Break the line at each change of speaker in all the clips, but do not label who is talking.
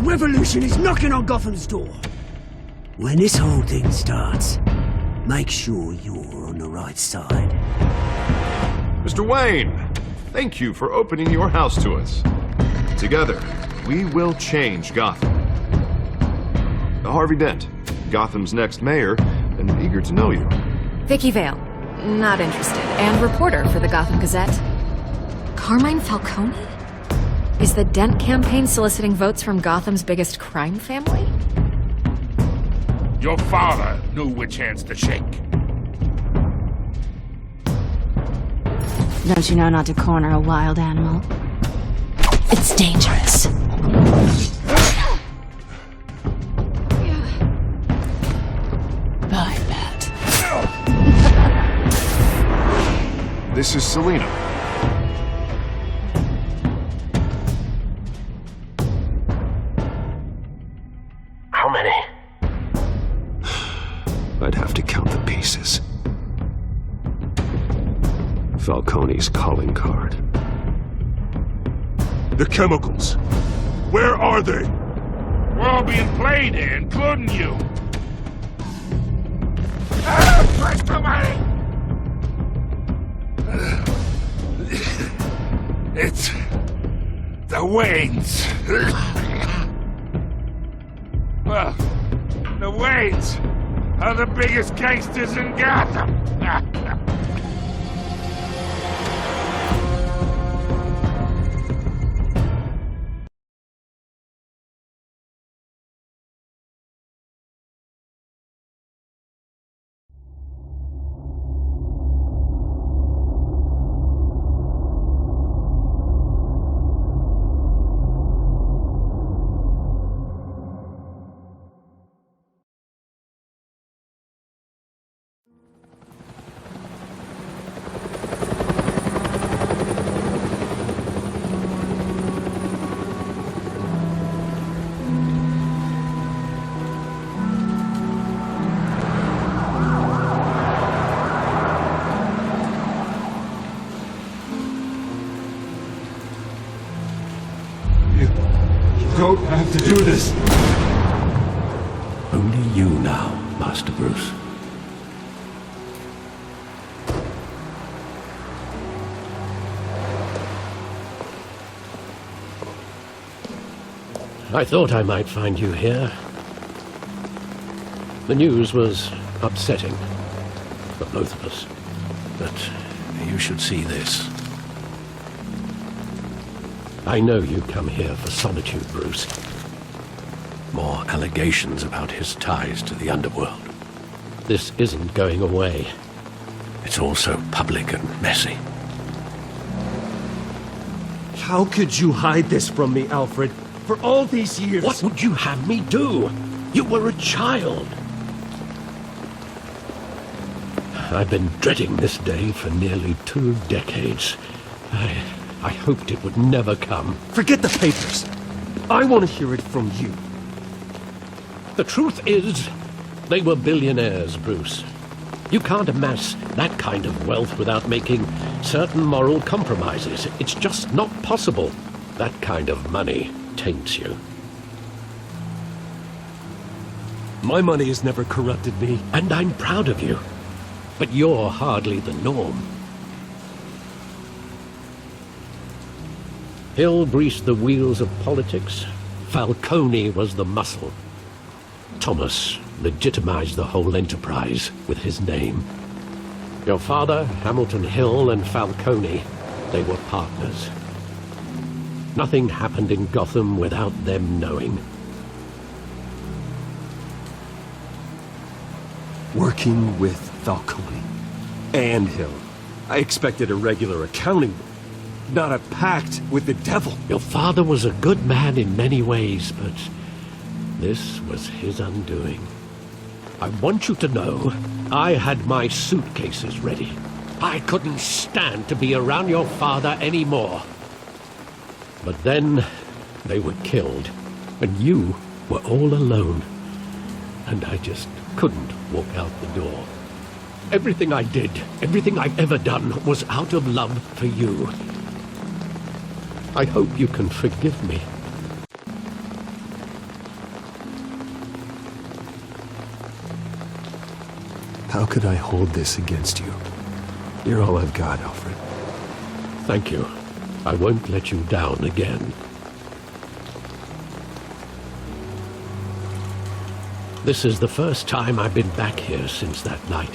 revolution is knocking on Gotham's door. When this whole thing starts, make sure you're on the right side.
Mr. Wayne, thank you for opening your house to us. Together, we will change Gotham. Harvey Dent, Gotham's next mayor, and eager to know you.
Vicky Vale, not interested, and reporter for the Gotham Gazette. Carmine Falcone? Is the Dent campaign soliciting votes from Gotham's biggest crime family?
Your father knew which hands to shake.
Don't you know not to corner a wild animal? It's dangerous. I bet.
This is Selina.
How many?
I'd have to count the pieces. Falcone's calling card.
The chemicals. Where are they? We're all being played here, including you. Where's the money? It's the Waynes. Well, the Waynes are the biggest gangsters in Gotham.
Don't have to do this. Only you now, Master Bruce.
I thought I might find you here. The news was upsetting for both of us.
But you should see this.
I know you come here for solitude, Bruce.
More allegations about his ties to the underworld.
This isn't going away.
It's also public and messy.
How could you hide this from me, Alfred? For all these years...
What would you have me do? You were a child. I've been dreading this day for nearly 2 decades. I hoped it would never come.
Forget the papers. I want to hear it from you.
The truth is, they were billionaires, Bruce. You can't amass that kind of wealth without making certain moral compromises. It's just not possible. That kind of money taints you.
My money has never corrupted me.
And I'm proud of you. But you're hardly the norm. Hill greased the wheels of politics. Falcone was the muscle. Thomas legitimized the whole enterprise with his name. Your father, Hamilton Hill, and Falcone, they were partners. Nothing happened in Gotham without them knowing.
Working with Falcone and Hill. I expected a regular accounting, not a pact with the devil.
Your father was a good man in many ways, but this was his undoing. I want you to know, I had my suitcases ready. I couldn't stand to be around your father anymore. But then, they were killed, and you were all alone. And I just couldn't walk out the door. Everything I did, everything I've ever done, was out of love for you. I hope you can forgive me.
could I hold this against you? You're all I've got, Alfred.
Thank you. I won't let you down again. This is the first time I've been back here since that night.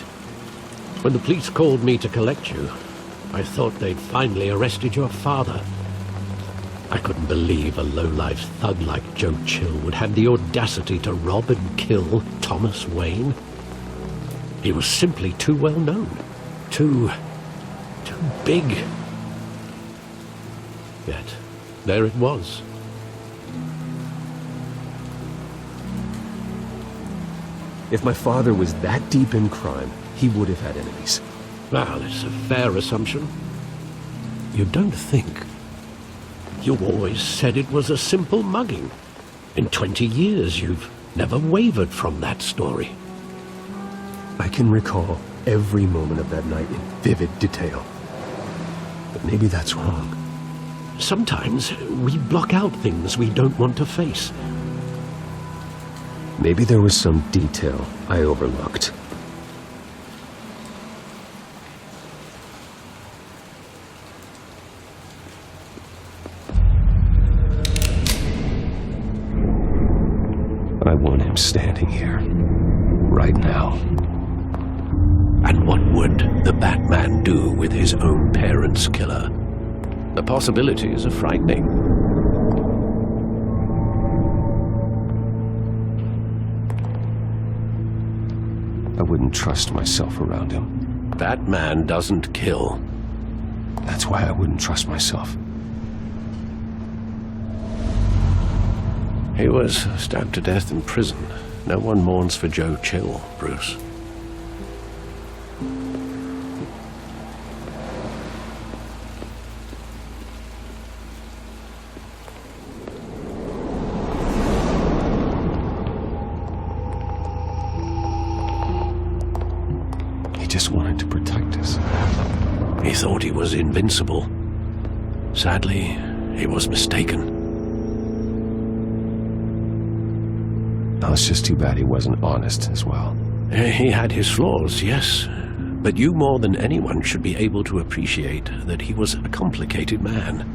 When the police called me to collect you, I thought they'd finally arrested your father. I couldn't believe a low-life thug like Joe Chill would have the audacity to rob and kill Thomas Wayne. He was simply too well known. Too big. Yet, there it was.
If my father was that deep in crime, he would have had enemies.
Well, it's a fair assumption. You don't think. You always said it was a simple mugging. In 20 years, you've never wavered from that story.
I can recall every moment of that night in vivid detail. But maybe that's wrong.
Sometimes we block out things we don't want to face.
Maybe there was some detail I overlooked. I want him standing here, right now.
And what would the Batman do with his own parents' killer? The possibilities are frightening.
I wouldn't trust myself around him.
Batman doesn't kill.
That's why I wouldn't trust myself.
He was stabbed to death in prison. No one mourns for Joe Chill, Bruce.
He just wanted to protect us.
He thought he was invincible. Sadly, he was mistaken.
Now, it's just too bad he wasn't honest as well.
He had his flaws, yes. But you more than anyone should be able to appreciate that he was a complicated man.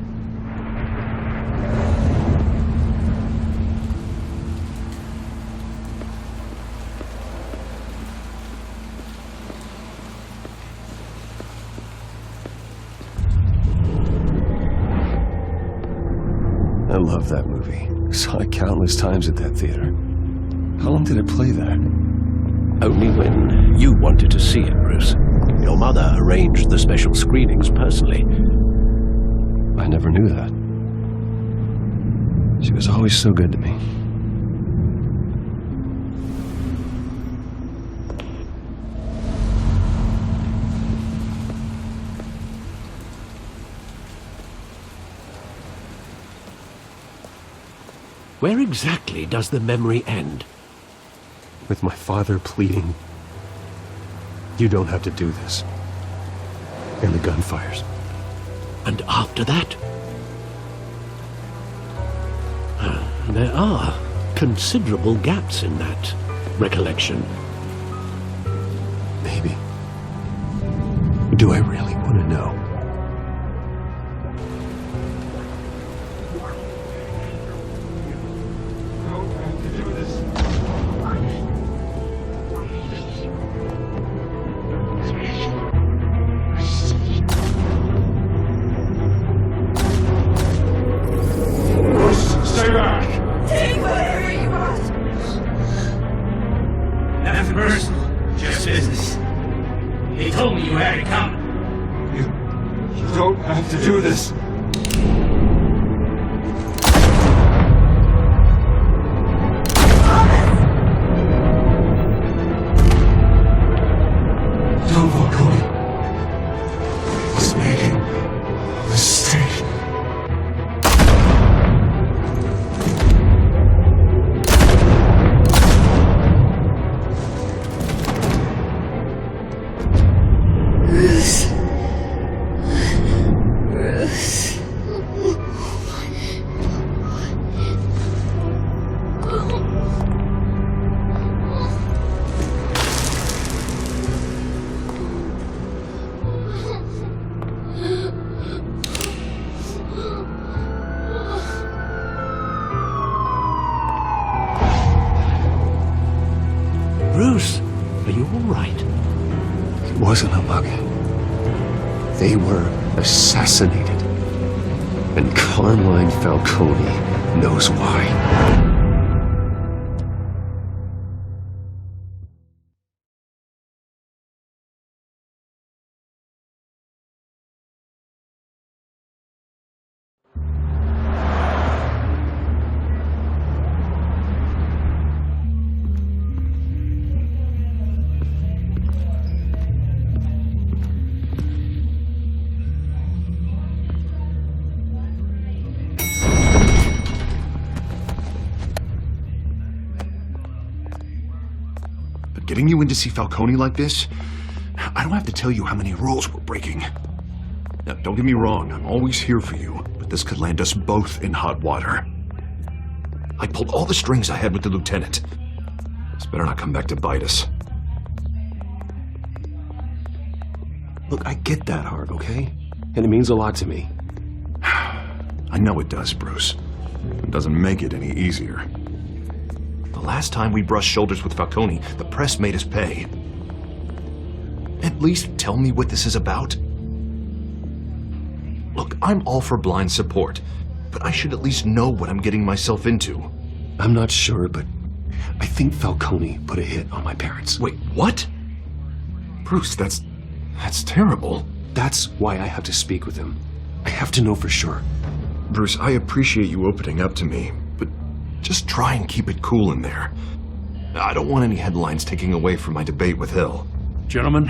I love that movie. Saw it countless times at that theater. How long did it play there?
Only when you wanted to see it, Bruce. Your mother arranged the special screenings personally.
I never knew that. She was always so good to me.
Where exactly does the memory end?
With my father pleading, "You don't have to do this." And the gun fires.
And after that? There are considerable gaps in that recollection.
Maybe. Do I really want to know?
Stay back!
Take whatever you want.
Nothing personal, just business. He told me you had to come.
You don't have to do this.
Don't walk away. I was making a mistake.
Bruce.
Bruce, are you all right?
It wasn't a mug. They were assassinated. And Carmine Falcone knows why.
Getting you in to see Falcone like this? I don't have to tell you how many rules we're breaking. Now, don't get me wrong, I'm always here for you, but this could land us both in hot water. I pulled all the strings I had with the lieutenant. This better not come back to bite us.
Look, I get that, Hart, okay? And it means a lot to me.
I know it does, Bruce. It doesn't make it any easier. The last time we brushed shoulders with Falcone, the press made us pay. At least tell me what this is about. Look, I'm all for blind support, but I should at least know what I'm getting myself into.
I'm not sure, but I think Falcone put a hit on my parents.
Wait, what? Bruce, that's terrible.
That's why I have to speak with him. I have to know for sure.
Bruce, I appreciate you opening up to me, but just try and keep it cool in there. I don't want any headlines taking away from my debate with Hill.
Gentlemen,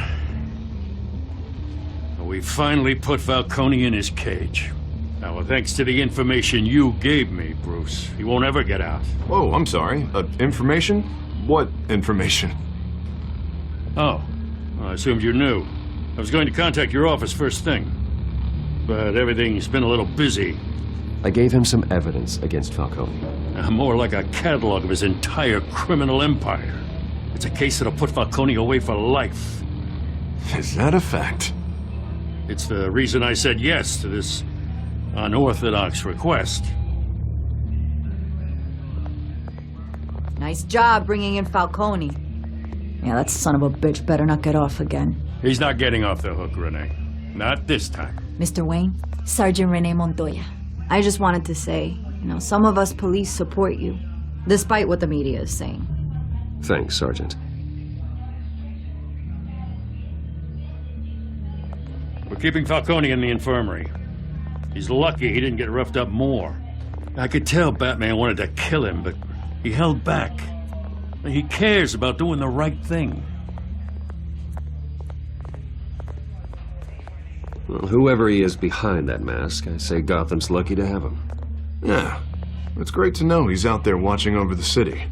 we finally put Falcone in his cage. Now, thanks to the information you gave me, Bruce, he won't ever get out.
Oh, I'm sorry. Information? What information?
Oh, well, I assumed you knew. I was going to contact your office first thing, but everything's been a little busy.
I gave him some evidence against Falcone.
More like a catalog of his entire criminal empire. It's a case that'll put Falcone away for life.
Is that a fact?
It's the reason I said yes to this unorthodox request.
Nice job bringing in Falcone. Yeah, that son of a bitch better not get off again.
He's not getting off the hook, Renee. Not this time.
Mr. Wayne, Sergeant Renee Montoya. I just wanted to say, some of us police support you, despite what the media is saying.
Thanks, Sergeant.
We're keeping Falcone in the infirmary. He's lucky he didn't get roughed up more. I could tell Batman wanted to kill him, but he held back. He cares about doing the right thing.
Well, whoever he is behind that mask, I say Gotham's lucky to have him.
Yeah, it's great to know he's out there watching over the city.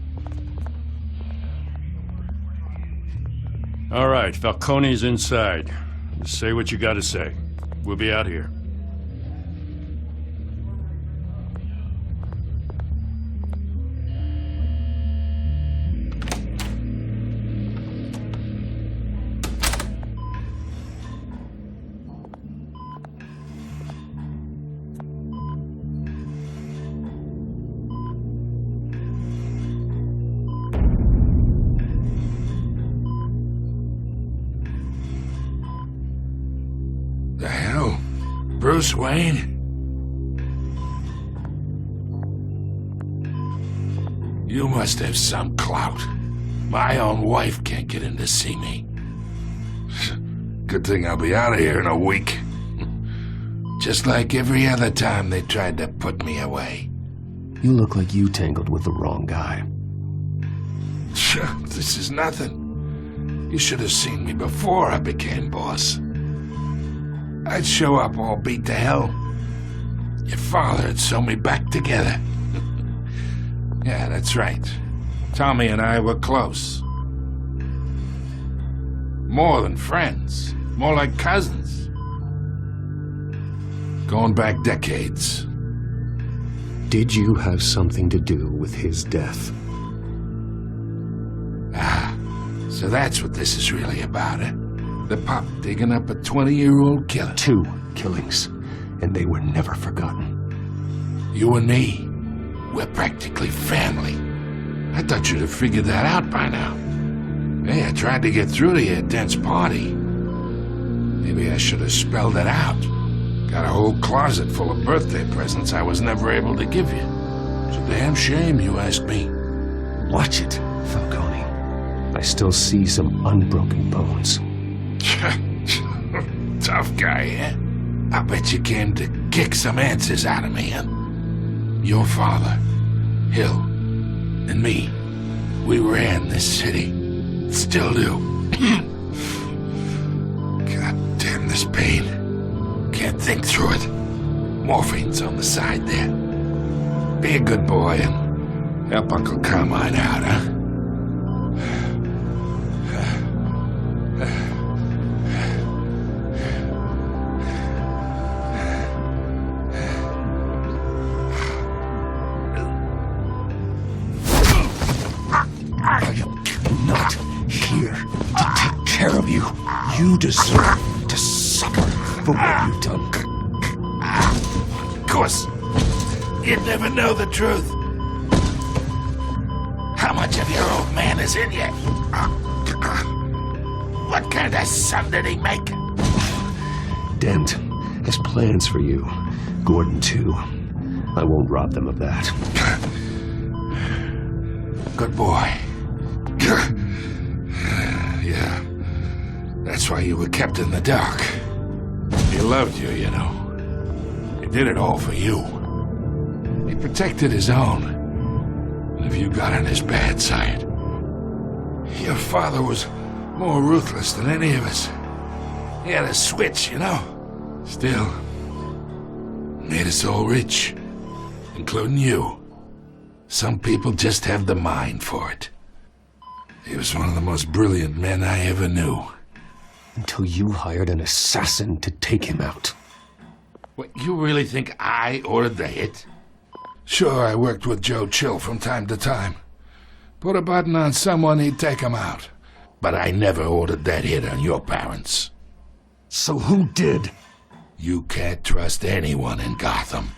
All right, Falcone's inside. Just say what you gotta say. We'll be out here.
The hell? Bruce Wayne? You must have some clout. My own wife can't get in to see me. Good thing I'll be out of here in a week. Just like every other time they tried to put me away.
You look like you tangled with the wrong guy.
This is nothing. You should have seen me before I became boss. I'd show up all beat to hell. Your father would sew me back together. Yeah, that's right. Tommy and I were close. More than friends. More like cousins. Going back decades.
Did you have something to do with his death?
Ah, so that's what this is really about, eh? The pup digging up a 20-year-old killer.
2 killings, and they were never forgotten.
You and me, we're practically family. I thought you'd have figured that out by now. Hey, I tried to get through to you at Dent's party. Maybe I should have spelled it out. Got a whole closet full of birthday presents I was never able to give you. It's a damn shame, you ask me.
Watch it, Falcone. I still see some unbroken bones.
Tough guy, eh? I bet you came to kick some answers out of me, huh? Your father, Hill, and me, we ran this city. Still do. God damn this pain. Can't think through it. Morphine's on the side there. Be a good boy and help Uncle Carmine out, huh?
You deserve to suffer for what you've done.
Of course, you'd never know the truth. How much of your old man is in you? What kind of son did he make?
Dent has plans for you. Gordon, too. I won't rob them of that.
Good boy. Yeah. That's why you were kept in the dark. He loved you, you know. He did it all for you. He protected his own. And if you got on his bad side, your father was more ruthless than any of us. He had a switch, you know. Still, made us all rich, including you. Some people just have the mind for it. He was one of the most brilliant men I ever knew.
Until you hired an assassin to take him out.
What, you really think I ordered the hit? Sure, I worked with Joe Chill from time to time. Put a button on someone, he'd take him out. But I never ordered that hit on your parents.
So who did?
You can't trust anyone in Gotham.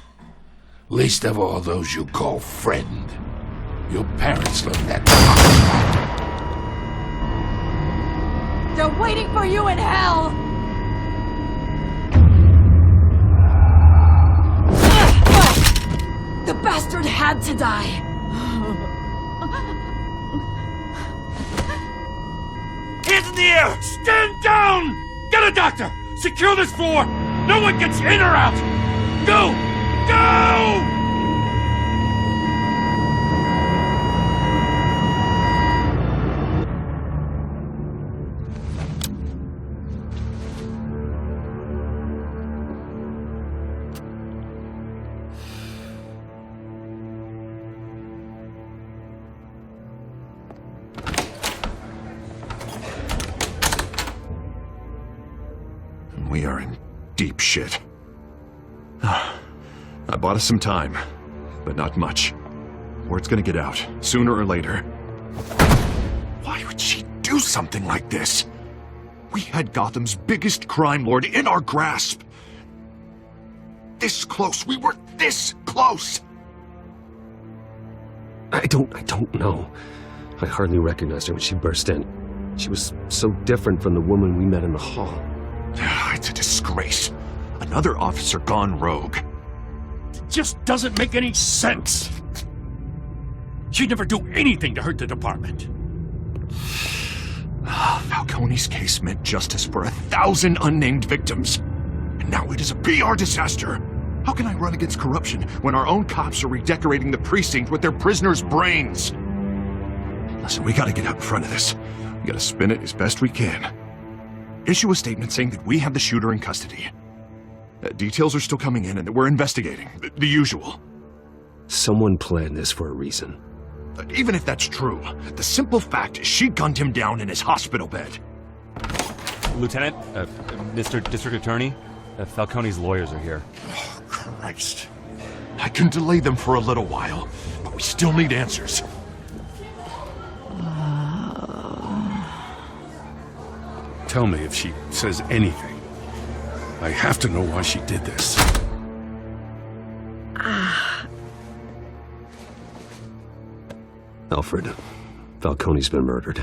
Least of all those you call friend. Your parents learned that.
They're waiting for you in hell! The bastard had to die!
Hands in the air! Stand down! Get a doctor! Secure this floor! No one gets in or out! Go! Go!
We are in deep shit. I bought us some time, but not much. Word's gonna get out, sooner or later. Why would she do something like this? We had Gotham's biggest crime lord in our grasp. This close, we were this close!
I don't know. I hardly recognized her when she burst in. She was so different from the woman we met in the hall.
It's a disgrace. Another officer gone rogue.
It just doesn't make any sense. She'd never do anything to hurt the department.
Falcone's case meant justice for 1,000 unnamed victims. And now it is a PR disaster. How can I run against corruption when our own cops are redecorating the precinct with their prisoners' brains? Listen, we gotta get out in front of this. We gotta spin it as best we can. Issue a statement saying that we have the shooter in custody. Details are still coming in and that we're investigating. The usual.
Someone planned this for a reason.
Even if that's true, the simple fact is she gunned him down in his hospital bed.
Lieutenant, Mr. District Attorney, Falcone's lawyers are here.
Oh, Christ. I can delay them for a little while, but we still need answers.
Tell me if she says anything. I have to know why she did this.
Alfred, Falcone's been murdered.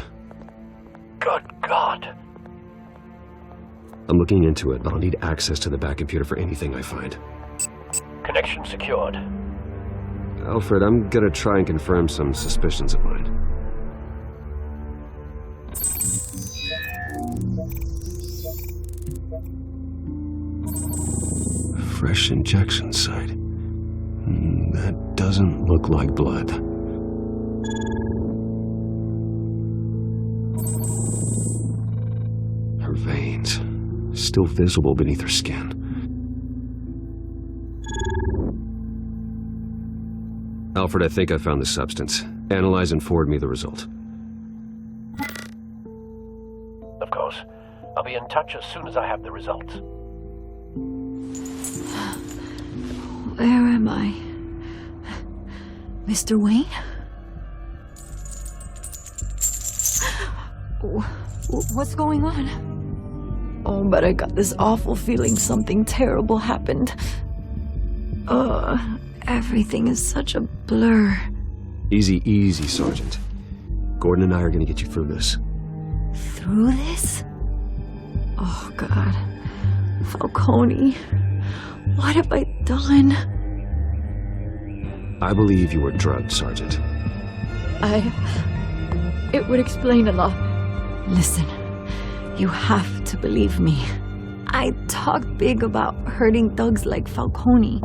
I'm looking into it, but I'll need access to the back computer for anything I find.
Connection secured.
Alfred, I'm gonna try and confirm some suspicions of mine. Fresh injection site. That doesn't look like blood. Her veins, still visible beneath her skin. Alfred, I think I found the substance. Analyze and forward me the result.
Of course. I'll be in touch as soon as I have the results.
Where am I? Mr. Wayne? What's going on? Oh, but I got this awful feeling something terrible happened. Everything is such a blur.
Easy, easy, Sergeant. Gordon and I are gonna get you through this.
Through this? Oh, God. Falcone. What have I done?
I believe you were drugged, Sergeant.
It would explain a lot. Listen, you have to believe me. I talked big about hurting thugs like Falcone,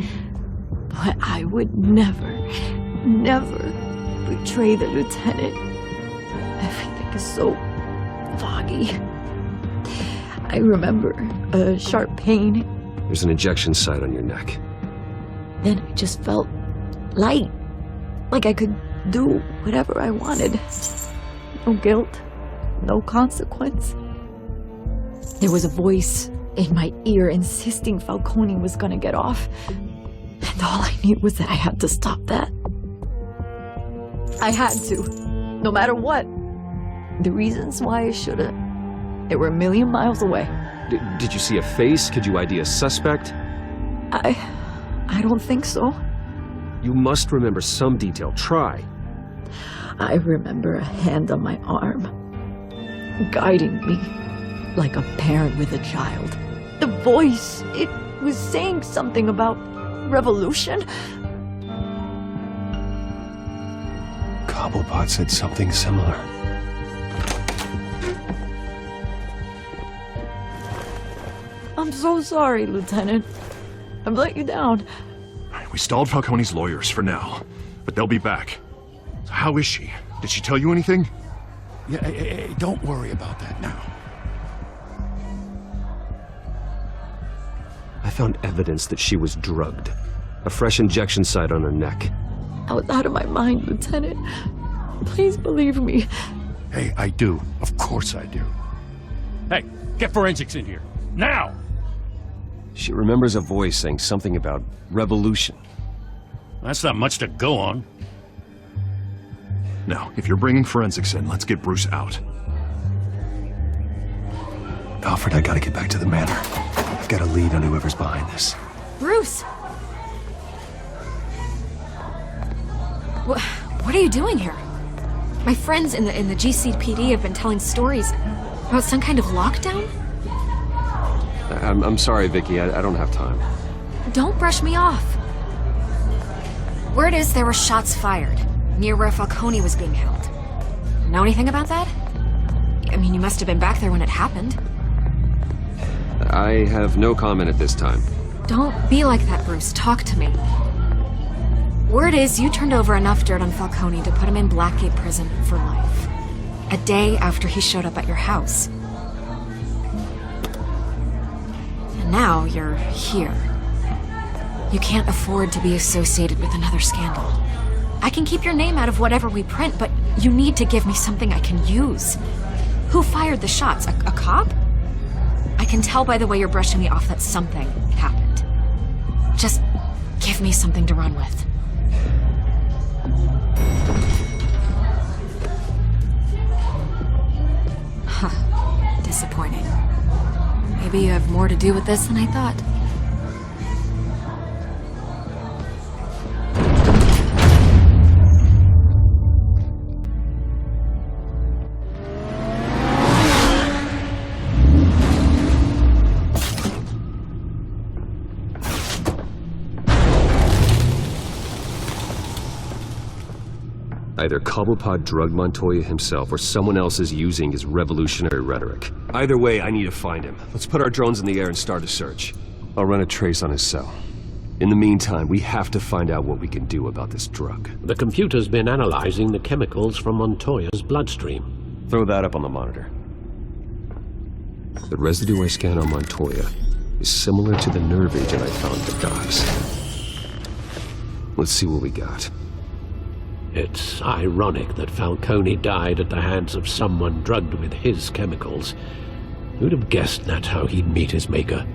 but I would never betray the lieutenant. Everything is so foggy. I remember a sharp pain.
There's an injection site on your neck.
Then I just felt light, like I could do whatever I wanted. No guilt, no consequence. There was a voice in my ear insisting Falcone was gonna get off. And all I knew was that I had to stop that. I had to, no matter what. The reasons why I should've, they were a million miles away.
Did you see a face? Could you ID a suspect?
I don't think so.
You must remember some detail. Try.
I remember a hand on my arm, guiding me like a parent with a child. The voice, it was saying something about revolution.
Cobblepot said something similar.
I'm so sorry, Lieutenant. I've let you down.
We stalled Falcone's lawyers for now, but they'll be back. So how is she? Did she tell you anything?
Yeah, hey, don't worry about that now.
I found evidence that she was drugged. A fresh injection site on her neck.
I was out of my mind, Lieutenant. Please believe me.
Hey, I do. Of course I do.
Hey, get forensics in here. Now!
She remembers a voice saying something about revolution.
That's not much to go on.
Now, if you're bringing forensics in, let's get Bruce out.
Alfred, I gotta get back to the manor. I've got a lead on whoever's behind this.
Bruce! What are you doing here? My friends in the GCPD have been telling stories about some kind of lockdown?
I'm sorry, Vicky. I don't have time.
Don't brush me off. Word is there were shots fired near where Falcone was being held. Know anything about that? I mean, you must have been back there when it happened.
I have no comment at this time.
Don't be like that, Bruce. Talk to me. Word is you turned over enough dirt on Falcone to put him in Blackgate Prison for life. A day after he showed up at your house. And now you're here. You can't afford to be associated with another scandal. I can keep your name out of whatever we print, but you need to give me something I can use. Who fired the shots? A cop? I can tell by the way you're brushing me off that something happened. Just give me something to run with. Huh. Disappointing. Maybe you have more to do with this than I thought.
Either Cobblepot drugged Montoya himself, or someone else is using his revolutionary rhetoric. Either way, I need to find him. Let's put our drones in the air and start a search. I'll run a trace on his cell. In the meantime, we have to find out what we can do about this drug.
The computer's been analyzing the chemicals from Montoya's bloodstream.
Throw that up on the monitor. The residue I scanned on Montoya is similar to the nerve agent I found at the docks. Let's see what we got.
It's ironic that Falcone died at the hands of someone drugged with his chemicals. Who'd have guessed that's how he'd meet his maker?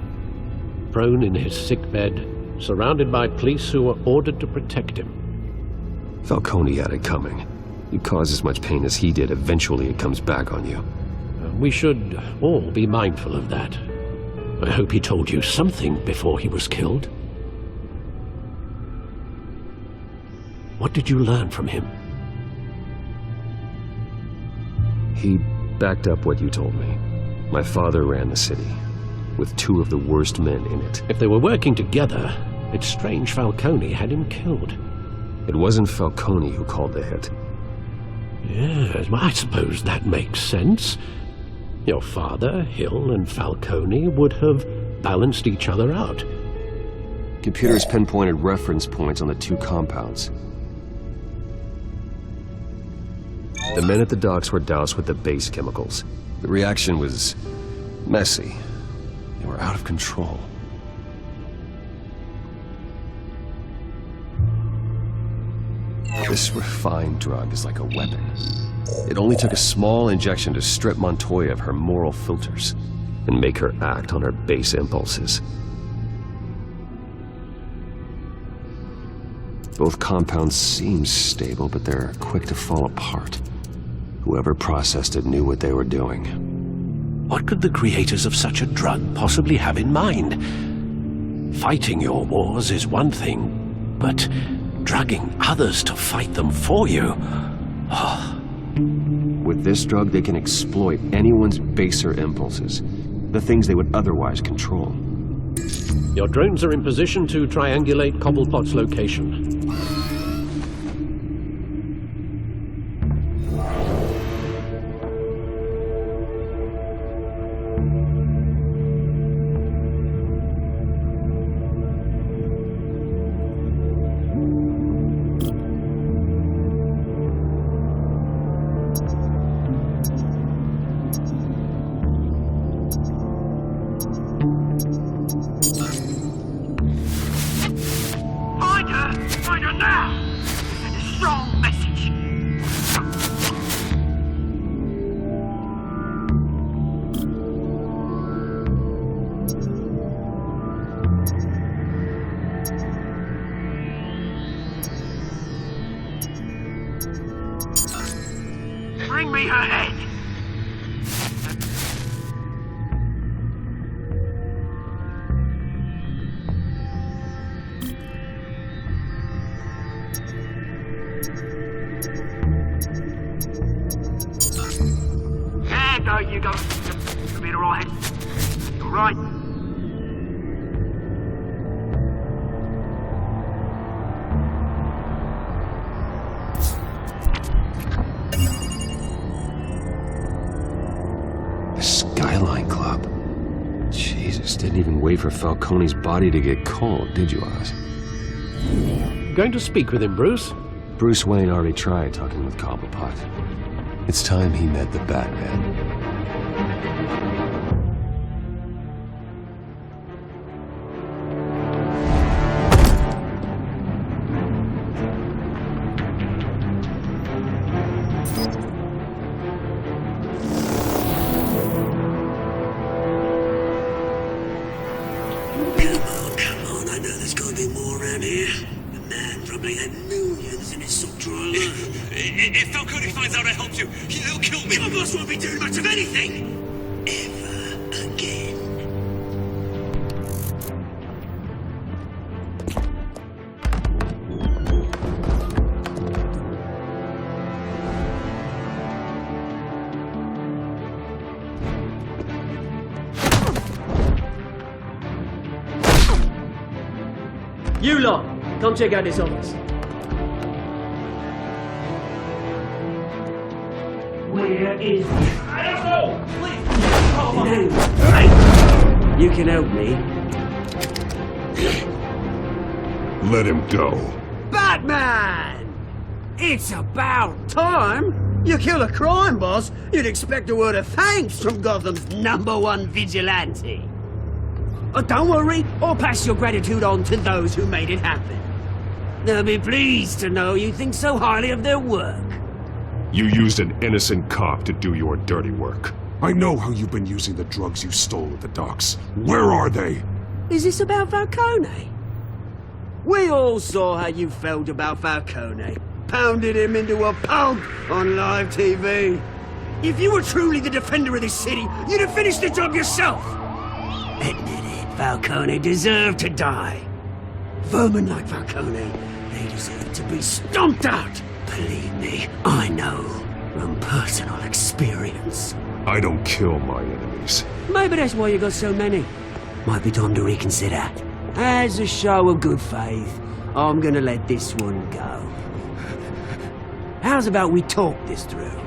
Prone in his sickbed, surrounded by police who were ordered to protect him.
Falcone had it coming. You cause as much pain as he did, eventually it comes back on you.
We should all be mindful of that. I hope he told you something before he was killed. What did you learn from him?
He backed up what you told me. My father ran the city, with 2 of the worst men in it.
If they were working together, it's strange Falcone had him killed.
It wasn't Falcone who called the hit.
Yes, well, I suppose that makes sense. Your father, Hill, and Falcone would have balanced each other out.
Computers pinpointed reference points on the 2 compounds. The men at the docks were doused with the base chemicals. The reaction was messy. They were out of control. This refined drug is like a weapon. It only took a small injection to strip Montoya of her moral filters and make her act on her base impulses. Both compounds seem stable, but they're quick to fall apart. Whoever processed it knew what they were doing.
What could the creators of such a drug possibly have in mind? Fighting your wars is one thing, but drugging others to fight them for you? Oh.
With this drug, they can exploit anyone's baser impulses, the things they would otherwise control.
Your drones are in position to triangulate Cobblepot's location.
Find her now! Send a strong message. Bring me her head. There you go. You'll be alright. You're right.
The Skyline Club. Jesus, didn't even wait for Falcone's body to get cold, did you, Oz?
Going to speak with him, Bruce?
Bruce Wayne already tried talking with Cobblepot. It's time he met the Batman.
Come on, I know there's gotta be more around here. The man probably had millions in his sock drawer alone.
If Falcone finds out I helped you, he'll kill me.
Your boss won't be doing much of anything! Ever again.
You lot, come check out this office.
Where is he?
I don't know! Please!
Hey, you can help me.
Let him go.
Batman! It's about time! You kill a crime boss, you'd expect a word of thanks from Gotham's #1 vigilante. But don't worry, I'll pass your gratitude on to those who made it happen. They'll be pleased to know you think so highly of their work.
You used an innocent cop to do your dirty work. I know how you've been using the drugs you stole at the docks. Where are they?
Is this about Falcone? We all saw how you felt about Falcone. Pounded him into a pulp on live TV. If you were truly the defender of this city, you'd have finished the job yourself. Admit it, Falcone deserved to die. Vermin like Falcone, they deserve to be stomped out. Believe me, I know from personal experience.
I don't kill my enemies.
Maybe that's why you got so many. Might be time to reconsider. As a show of good faith, I'm gonna let this one go. How's about we talk this through?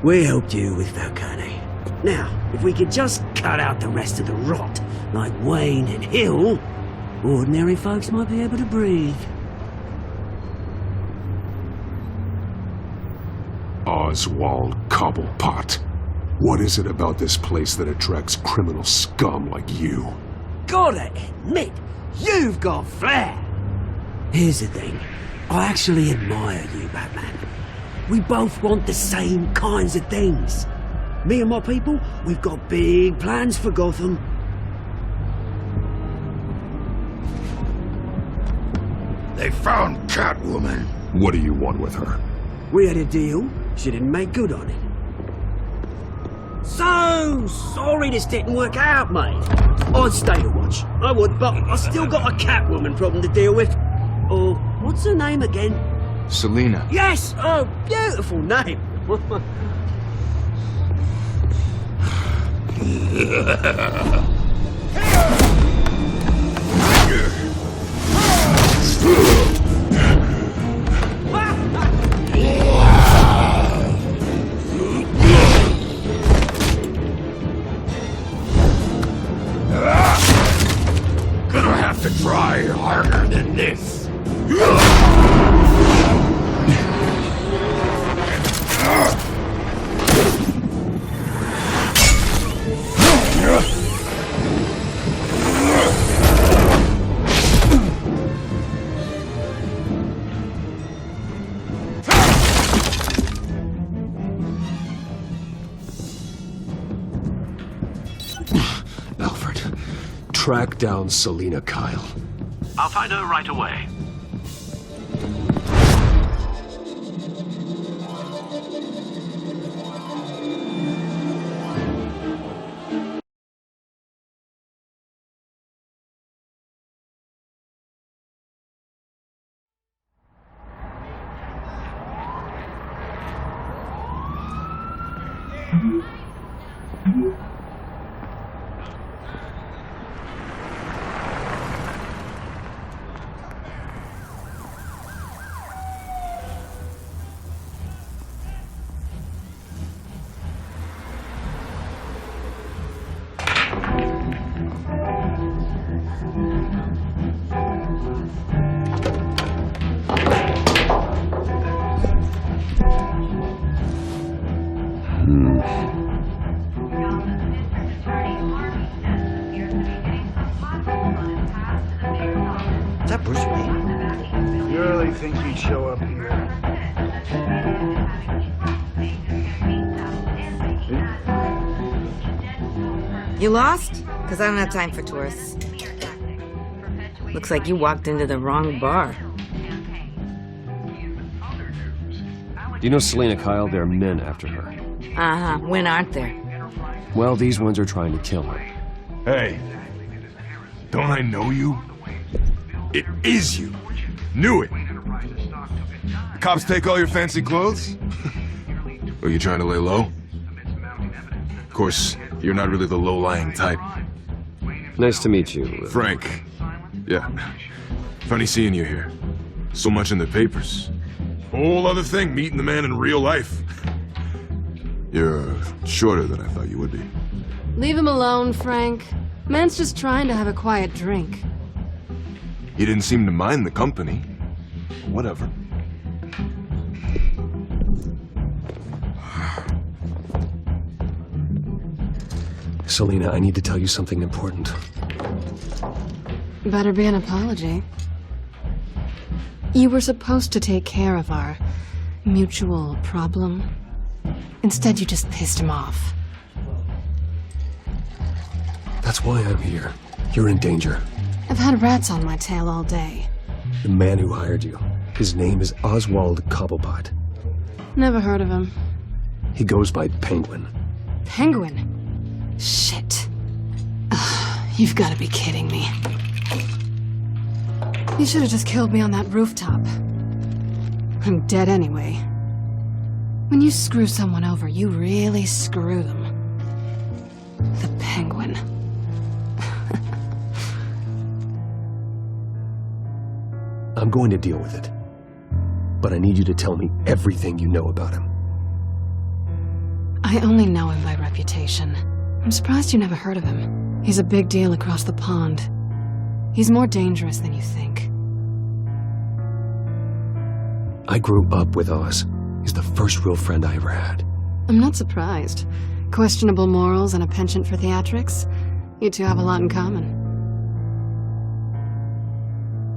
We helped you with Falcone. Now, if we could just cut out the rest of the rot, like Wayne and Hill, ordinary folks might be able to breathe.
Oswald Cobblepot. What is it about this place that attracts criminal scum like you?
Gotta admit, you've got flair. Here's the thing. I actually admire you, Batman. We both want the same kinds of things. Me and my people, we've got big plans for Gotham.
They found Catwoman. What do you want with her?
We had a deal. She didn't make good on it. So sorry this didn't work out, mate. I'd stay to watch. I would, but I still got a Catwoman problem to deal with. Or, what's her name again?
Selina.
Yes! Oh, beautiful name.
Gonna have to try harder than this. Alfred, track down Selina Kyle.
I'll find her right away.
Is that Bruce Wayne? You really think he'd show up here?
You lost? Because I don't have time for tourists. Looks like you walked into the wrong bar.
Do you know Selina Kyle? There are men after her.
Uh-huh. When aren't there?
Well, these ones are trying to kill her.
Hey, don't I know you? It is you. Knew it. The cops take all your fancy clothes? Are you trying to lay low? Of course, you're not really the low-lying type.
Nice to meet you.
Frank. Yeah. Funny seeing you here. So much in the papers. Whole other thing, meeting the man in real life.
You're shorter than I thought you would be.
Leave him alone, Frank. Man's just trying to have a quiet drink.
He didn't seem to mind the company. Whatever.
Selina, I need to tell you something important.
Better be an apology. You were supposed to take care of our mutual problem. Instead, you just pissed him off.
That's why I'm here. You're in danger.
I've had rats on my tail all day.
The man who hired you, his name is Oswald Cobblepot.
Never heard of him.
He goes by Penguin.
Penguin? Shit. You've got to be kidding me. You should have just killed me on that rooftop. I'm dead anyway. When you screw someone over, you really screw them. The Penguin.
I'm going to deal with it. But I need you to tell me everything you know about him.
I only know him by reputation. I'm surprised you never heard of him. He's a big deal across the pond. He's more dangerous than you think.
I grew up with Oz. He's the first real friend I ever had.
I'm not surprised. Questionable morals and a penchant for theatrics. You two have a lot in common.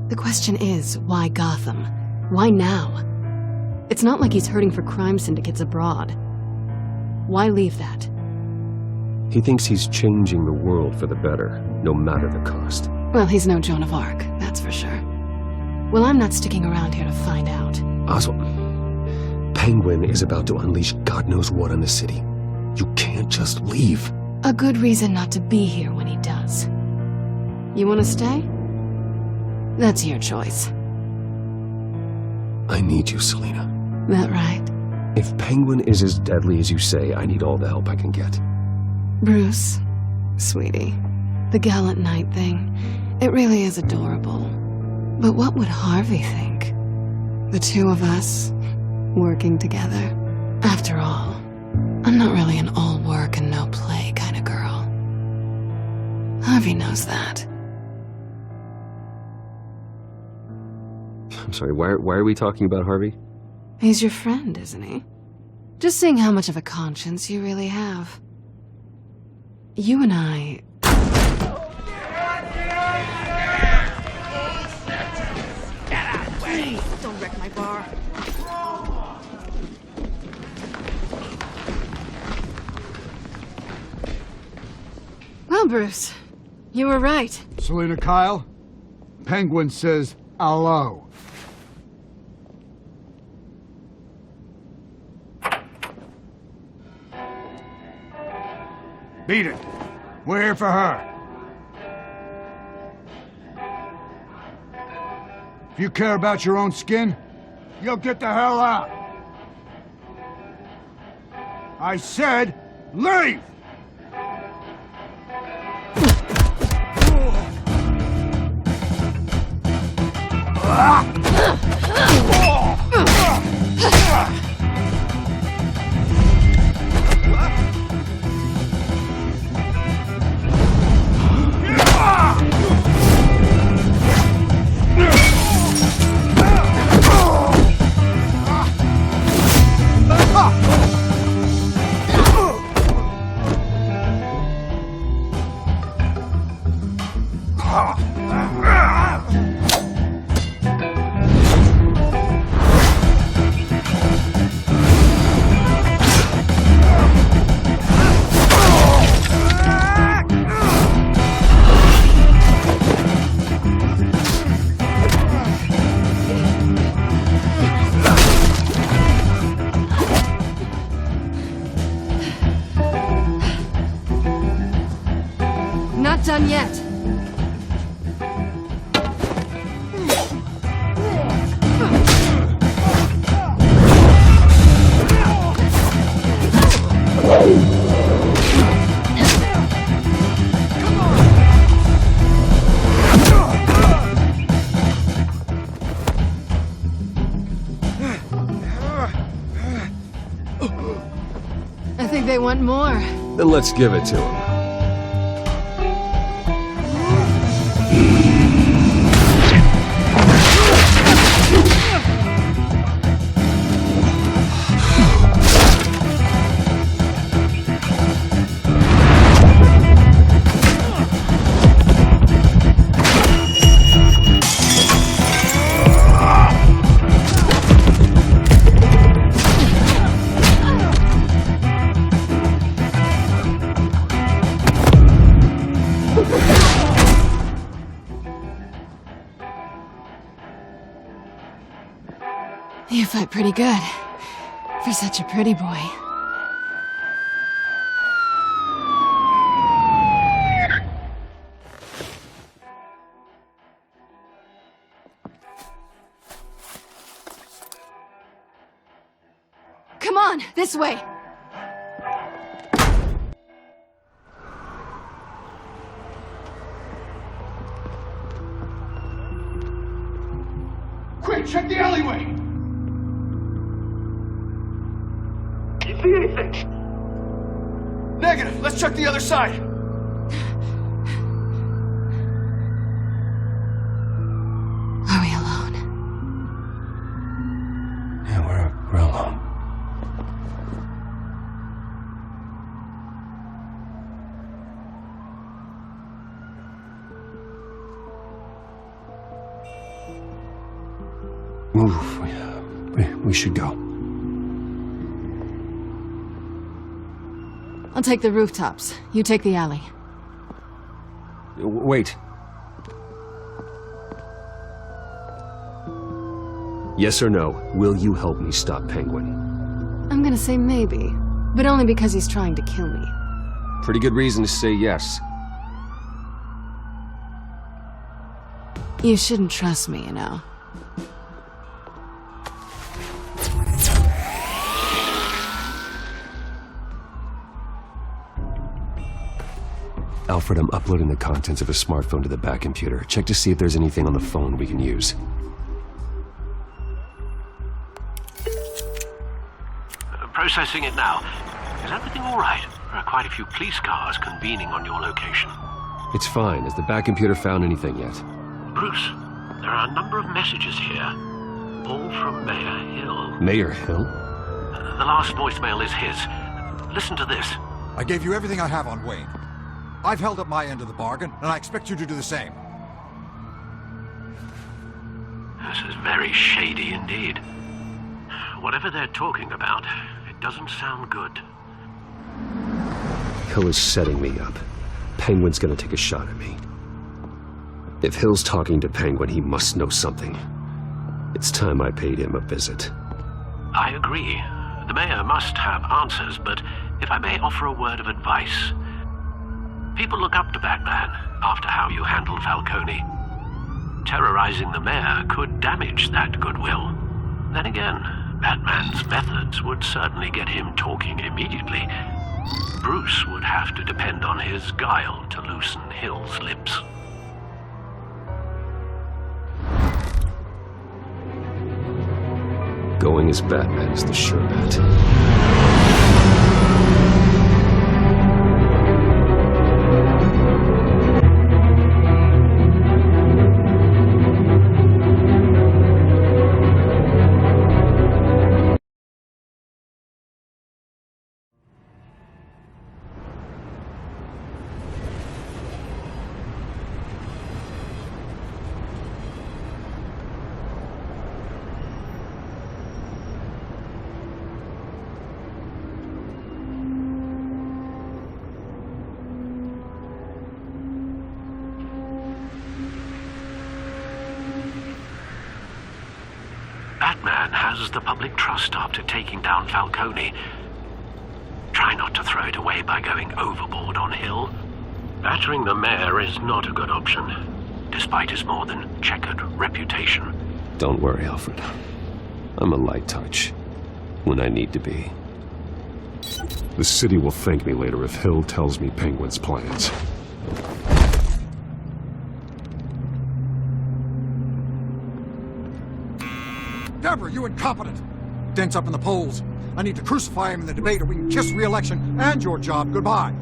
The question is, why Gotham? Why now? It's not like he's hurting for crime syndicates abroad. Why leave that?
He thinks he's changing the world for the better, no matter the cost.
Well, he's no Joan of Arc, that's for sure. Well, I'm not sticking around here to find out.
Oswald, Penguin is about to unleash God knows what on the city. You can't just leave.
A good reason not to be here when he does. You want to stay? That's your choice.
I need you, Selina.
That right?
If Penguin is as deadly as you say, I need all the help I can get.
Bruce, sweetie, the gallant knight thing, it really is adorable. But what would Harvey think? The two of us, working together. After all, I'm not really an all work and no play kind of girl. Harvey knows that.
I'm sorry, why are we talking about Harvey?
He's your friend, isn't he? Just seeing how much of a conscience you really have. You and I...
Please, don't wreck my bar.
Well, Bruce, you were right.
Selina Kyle, Penguin says hello. Beat it. We're here for her. If you care about your own skin, you'll get the hell out. I said, leave!
Not done yet. I they want more.
Then let's give it to them.
You fight pretty good. For such a pretty boy. Come on, this way.
Quick, check the alleyway!
See anything?
Negative. Let's check the other side.
Are we alone?
Yeah, we're alone.
Move. We should go.
I'll take the rooftops. You take the alley.
Wait. Yes or no, will you help me stop Penguin?
I'm gonna say maybe, but only because he's trying to kill me.
Pretty good reason to say yes.
You shouldn't trust me, you know.
Alfred, I'm uploading the contents of a smartphone to the back computer. Check to see if there's anything on the phone we can use.
Processing it now. Is everything all right? There are quite a few police cars convening on your location.
It's fine. Has the back computer found anything yet?
Bruce, there are a number of messages here. All from Mayor Hill.
Mayor Hill?
The last voicemail is his. Listen to this.
I gave you everything I have on Wayne. I've held up my end of the bargain, and I expect you to do the same.
This is very shady indeed. Whatever they're talking about, it doesn't sound good.
Hill is setting me up. Penguin's gonna take a shot at me. If Hill's talking to Penguin, he must know something. It's time I paid him a visit.
I agree. The mayor must have answers, but if I may offer a word of advice. People look up to Batman after how you handled Falcone. Terrorizing the mayor could damage that goodwill. Then again, Batman's methods would certainly get him talking immediately. Bruce would have to depend on his guile to loosen Hill's lips.
Going as Batman is the sure bet.
Batman has the public trust after taking down Falcone. Try not to throw it away by going overboard on Hill. Battering the mayor is not a good option, despite his more than checkered reputation.
Don't worry, Alfred. I'm a light touch when I need to be. The city will thank me later if Hill tells me Penguin's plans.
Deborah, you incompetent! dents up in the polls. I need to crucify him in the debate or we can kiss re-election and your job goodbye.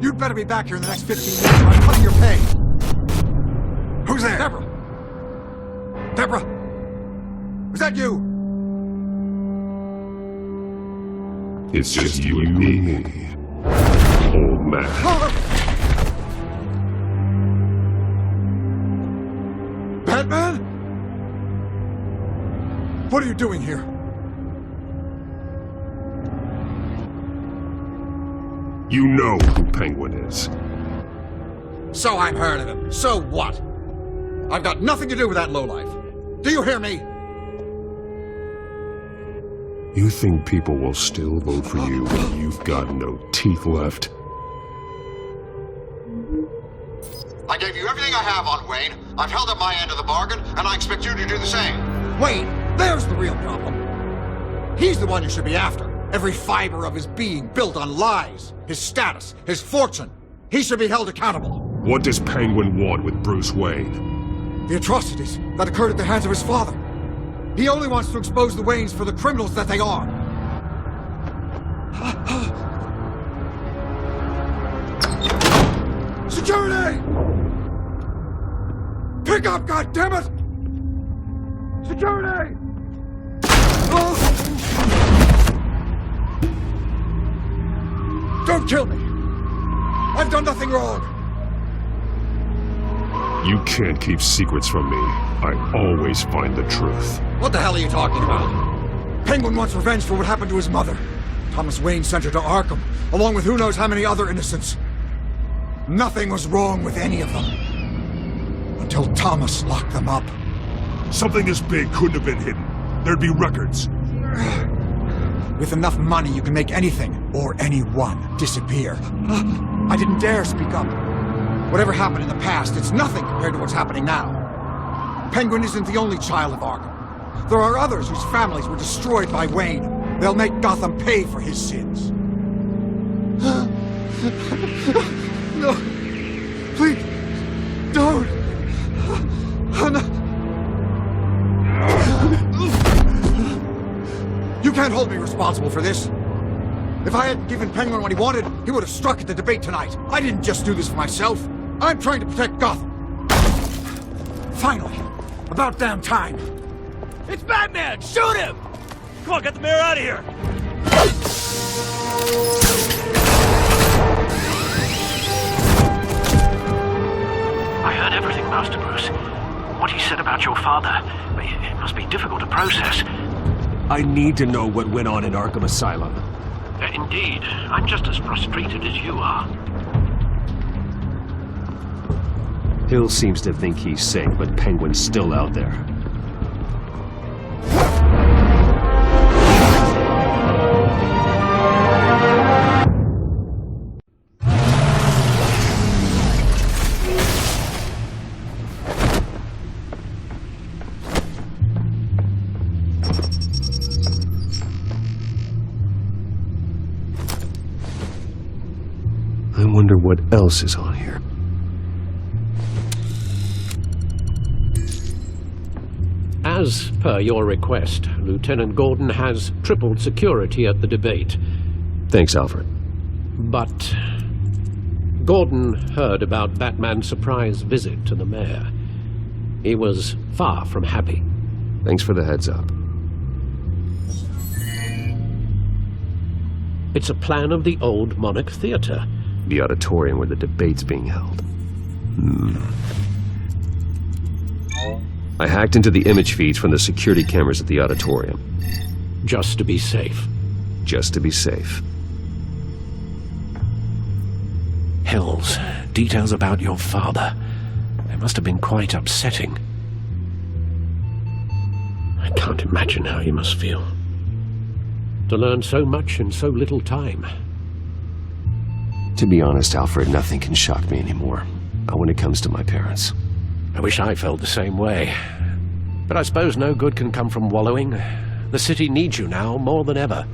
You'd better be back here in the next 15 minutes or I'm cutting your pay. Who's there? Deborah! Deborah! Was that you?
It's just you and me, old man.
Batman? What are you doing here?
You know who Penguin is.
So I've heard of him. So what? I've got nothing to do with that lowlife. Do you hear me?
You think people will still vote for you when you've got no teeth left?
I gave you everything I have on Wayne. I've held up my end of the bargain, and I expect you to do the same. Wayne, there's the real problem. He's the one you should be after. Every fiber of his being built on lies. His status, his fortune. He should be held accountable.
What does Penguin want with Bruce Wayne?
The atrocities that occurred at the hands of his father. He only wants to expose the Waynes for the criminals that they are. Security! Pick up, goddammit! Security! Don't kill me! I've done nothing wrong!
You can't keep secrets from me. I always find the truth.
What the hell are you talking about? Penguin wants revenge for what happened to his mother. Thomas Wayne sent her to Arkham, along with who knows how many other innocents. Nothing was wrong with any of them. Until Thomas locked them up.
Something this big couldn't have been hidden. There'd be records.
With enough money, you can make anything, or anyone, disappear. I didn't dare speak up. Whatever happened in the past, it's nothing compared to what's happening now. Penguin isn't the only child of Arkham. There are others whose families were destroyed by Wayne. They'll make Gotham pay for his sins. No. Please. Don't. No. You can't hold me responsible for this. If I hadn't given Penguin what he wanted, he would have struck at the debate tonight. I didn't just do this for myself. I'm trying to protect Gotham. Finally. About damn time.
It's Batman! Shoot him! Come on, get the mayor out of here!
I heard everything, Master Bruce. What he said about your father, it must be difficult to process.
I need to know what went on in Arkham Asylum.
Indeed. I'm just as frustrated as you are.
Hill seems to think he's safe, but Penguin's still out there. I wonder what else is on here.
As per your request, Lieutenant Gordon has tripled security at the debate.
Thanks, Alfred.
But Gordon heard about Batman's surprise visit to the mayor. He was far from happy.
Thanks for the heads up.
It's a plan of the old Monarch Theatre.
The auditorium where the debate's being held. I hacked into the image feeds from the security cameras at the auditorium.
Just to be safe.
Just to be safe.
Hills, details about your father. They must have been quite upsetting. I can't imagine how you must feel. To learn so much in so little time.
To be honest, Alfred, nothing can shock me anymore. Not when it comes to my parents.
I wish I felt the same way. But I suppose no good can come from wallowing. The city needs you now more than ever.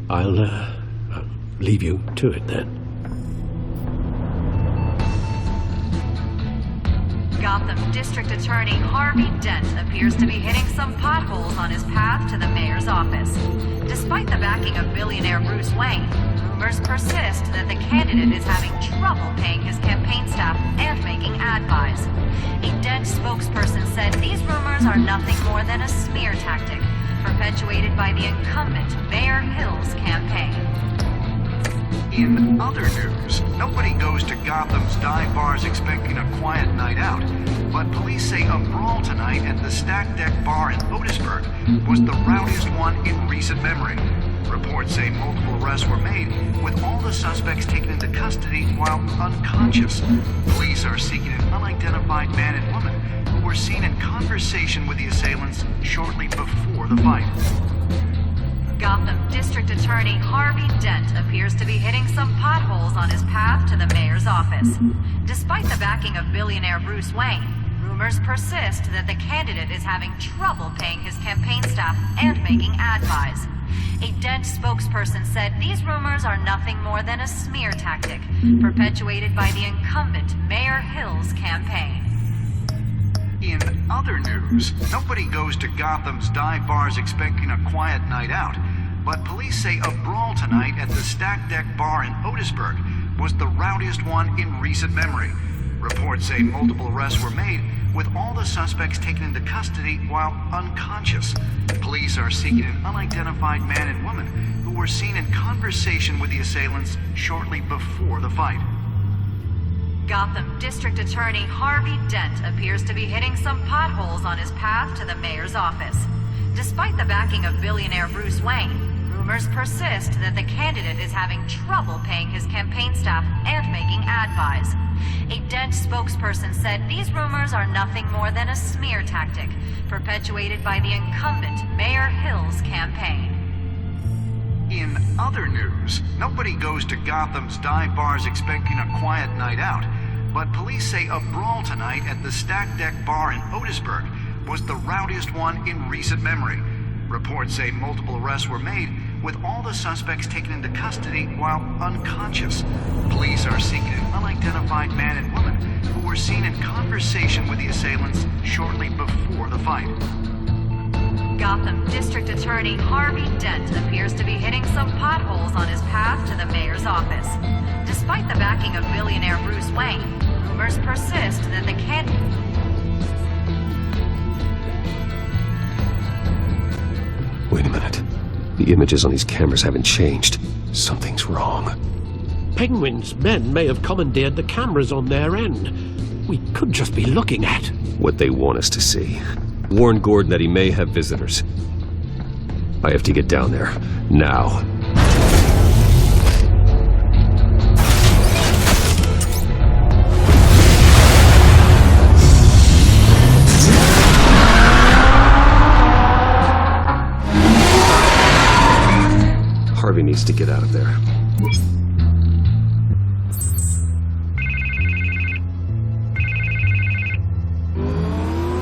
I'll leave you to it then.
Gotham Gotham District Attorney Harvey Dent appears to be hitting some potholes on his path to the mayor's office. Despite the backing of billionaire Bruce Wayne, rumors persist that the candidate is having trouble paying his campaign staff and making ad buys. A Dent spokesperson said these rumors are nothing more than a smear tactic perpetuated by the incumbent Mayor Hill's campaign.
In other news, nobody goes to Gotham's dive bars expecting a quiet night out, but police say a brawl tonight at the Stack Deck Bar in Otisburg was the rowdiest one in recent memory. Reports say multiple arrests were made, with all the suspects taken into custody while unconscious. Police are seeking an unidentified man and woman who were seen in conversation with the assailants shortly before the fight.
Gotham District Attorney Harvey Dent appears to be hitting some potholes on his path to the mayor's office. Despite the backing of billionaire Bruce Wayne, rumors persist that the candidate is having trouble paying his campaign staff and making ad buys. A Dent spokesperson said these rumors are nothing more than a smear tactic perpetuated by the incumbent Mayor Hill's campaign.
In other news, nobody goes to Gotham's dive bars expecting a quiet night out, but police say a brawl tonight at the Stack Deck Bar in Otisburg was the rowdiest one in recent memory. Reports say multiple arrests were made, with all the suspects taken into custody while unconscious. Police are seeking an unidentified man and woman who were seen in conversation with the assailants shortly before the fight.
Gotham District Attorney Harvey Dent appears to be hitting some potholes on his path to the mayor's office. Despite the backing of billionaire Bruce Wayne, rumors persist that the candidate is having trouble paying his campaign staff and making ad buys. A Dent spokesperson said these rumors are nothing more than a smear tactic perpetuated by the incumbent Mayor Hill's campaign.
In other news, nobody goes to Gotham's dive bars expecting a quiet night out, but police say a brawl tonight at the Stack Deck Bar in Otisburg was the rowdiest one in recent memory. Reports say multiple arrests were made, with all the suspects taken into custody while unconscious. Police are seeking an unidentified man and woman who were seen in conversation with the assailants shortly before the fight.
Gotham District Attorney Harvey Dent appears to be hitting some potholes on his path to the mayor's office. Despite the backing of billionaire Bruce Wayne, rumors persist that the candidate...
Wait a minute. The images on these cameras haven't changed. Something's wrong.
Penguin's men may have commandeered the cameras on their end. We could just be looking at
what they want us to see. Warn Gordon that he may have visitors. I have to get down there. Now. Harvey needs to get out of there.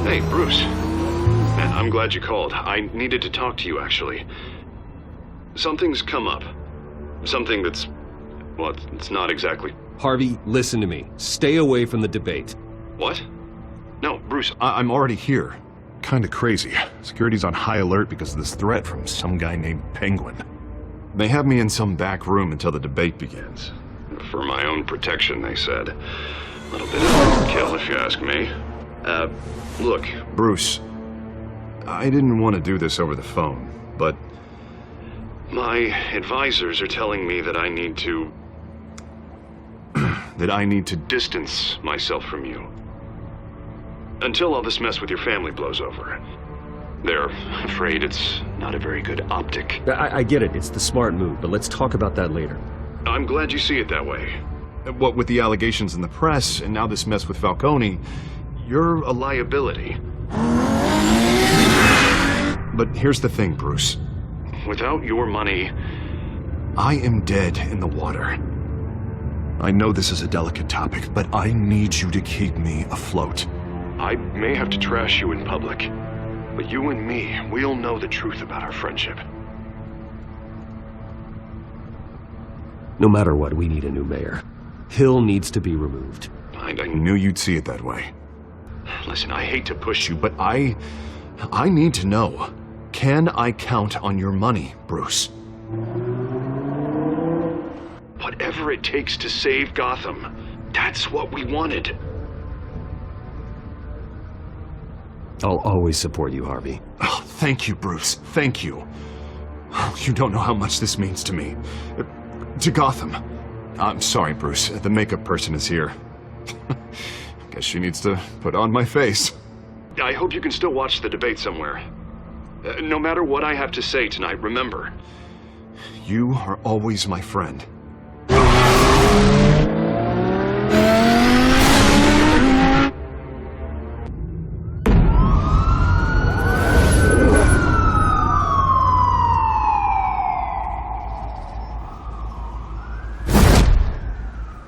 Hey, Bruce. Man, I'm glad you called. I needed to talk to you, actually. Something's come up. Something that's... well, it's not exactly...
Harvey, listen to me. Stay away from the debate.
What? No, Bruce,
I'm already here. Kinda crazy. Security's on high alert because of this threat from some guy named Penguin.
they have me in some back room until the debate begins. For my own protection, they said. A little bit of overkill, if you ask me. Look, Bruce, I didn't want to do this over the phone, but my advisors are telling me that I need to... distance myself from you. Until all this mess with your family blows over. They're afraid it's not a very good optic.
I get it, it's the smart move, but let's talk about that later.
I'm glad you see it that way. What with the allegations in the press, and now this mess with Falcone, you're a liability. But here's the thing, Bruce. Without your money, I am dead in the water.
I know this is a delicate topic, but I need you to keep me afloat.
I may have to trash you in public, but you and me, we'll know the truth about our friendship.
No matter what, we need a new mayor. Hill needs to be removed.
I knew you'd see it that way. Listen, I hate to push you, but I need to know. Can I count on your money, Bruce? Whatever it takes to save Gotham, that's what we wanted.
I'll always support you, Harvey.
Oh, thank you, Bruce. Thank you. You don't know how much this means to me. To Gotham. I'm sorry, Bruce. The makeup person is here. Guess she needs to put on my face. I hope you can still watch the debate somewhere. No matter what I have to say tonight, remember, you are always my friend.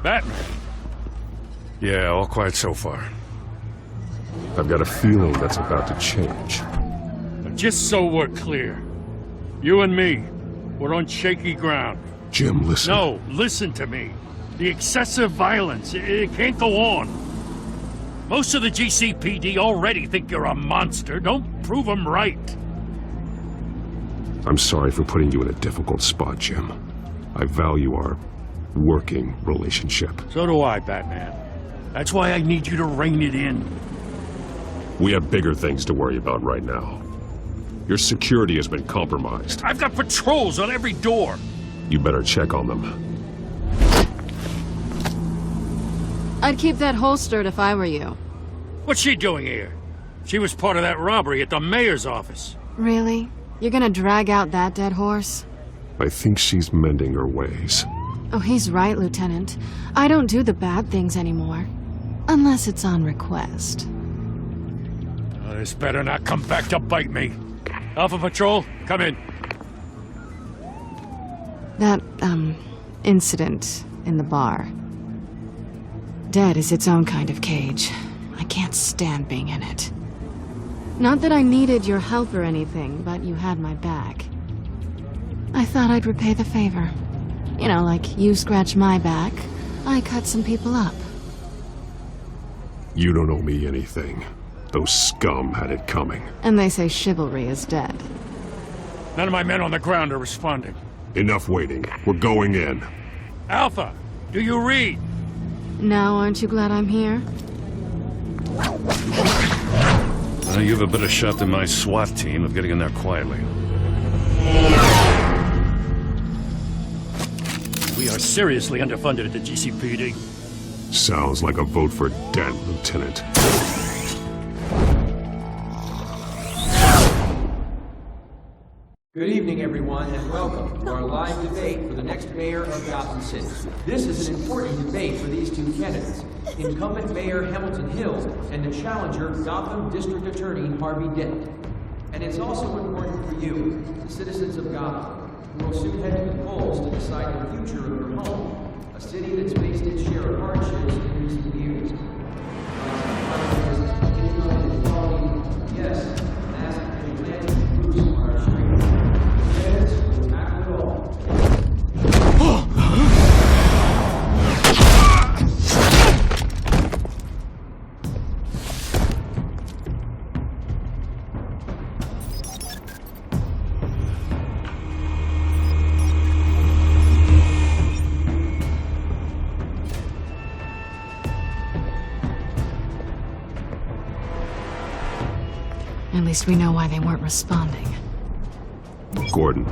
Batman.
Yeah, all quiet so far.
I've got a feeling that's about to change.
Just so we're clear, you and me, we're on shaky ground.
Jim, listen.
No, listen to me. The excessive violence, it can't go on. Most of the GCPD already think you're a monster. Don't prove them right.
I'm sorry for putting you in a difficult spot, Jim. I value our working relationship.
So do I, Batman. That's why I need you to rein it in.
We have bigger things to worry about right now. Your security has been compromised.
I've got patrols on every door.
You better check on them.
I'd keep that holstered if I were you.
What's she doing here? She was part of that robbery at the mayor's office.
Really? You're gonna drag out that dead horse?
I think she's mending her ways.
Oh, he's right, Lieutenant. I don't do the bad things anymore. Unless it's on request.
Oh, this better not come back to bite me. Alpha Patrol, come in.
That, incident in the bar. Dead is its own kind of cage. I can't stand being in it. Not that I needed your help or anything, but you had my back. I thought I'd repay the favor. You know, like you scratch my back, I cut some people up.
You don't owe me anything. Those scum had it coming.
And they say chivalry is dead.
None of my men on the ground are responding.
Enough waiting. We're going in.
Alpha, do you read?
Now, aren't you glad I'm here?
You have a better shot than my SWAT team of getting in there quietly. We are seriously underfunded at the GCPD.
Sounds like a vote for Dent, Lieutenant.
Good evening, everyone, and welcome to our live debate for the next mayor of Gotham City. This is an important debate for these two candidates, incumbent Mayor Hamilton Hill and the challenger Gotham District Attorney Harvey Dent. And it's also important for you, the citizens of Gotham, who will soon head to the polls to decide the future of your home, a city that's faced its share of hardships in recent years. Yes, massive and planted roofs on our streets. Feds will tackle it all.
At least we know why they weren't responding.
Gordon,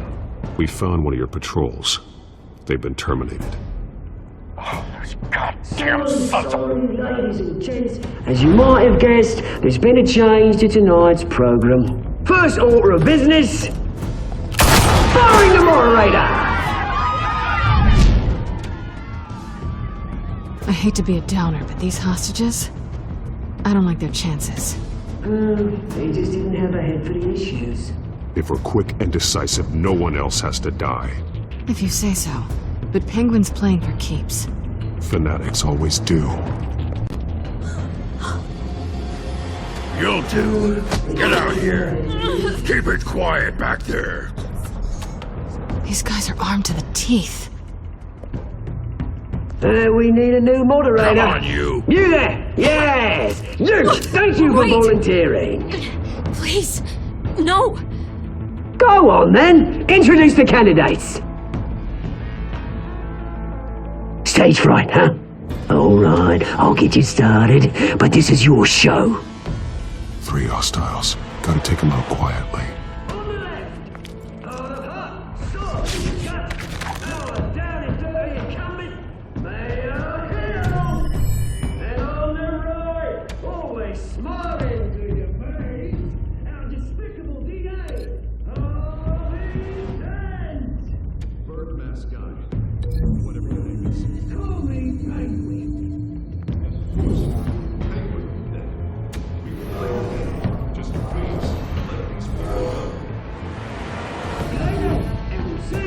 we found one of your patrols. They've been terminated.
Goddamn sons of...
Ladies and gents, as you might have guessed, there's been a change to tonight's program. First order of business, firing the moderator!
I hate to be a downer, but these hostages, I don't like their chances.
They just didn't have a head for the issues.
If we're quick and decisive, no one else has to die.
If you say so. But Penguin's playing for keeps.
Fanatics always do.
You two, get out here. Keep it quiet back there.
These guys are armed to the teeth.
We need a new moderator.
Come on, you!
You there! Yes! You! Thank you for volunteering.
Please, no.
Go on then. Introduce the candidates. Stage fright, huh? Alright, I'll get you started, but this is your show.
3 hostiles. Gotta take them out quietly.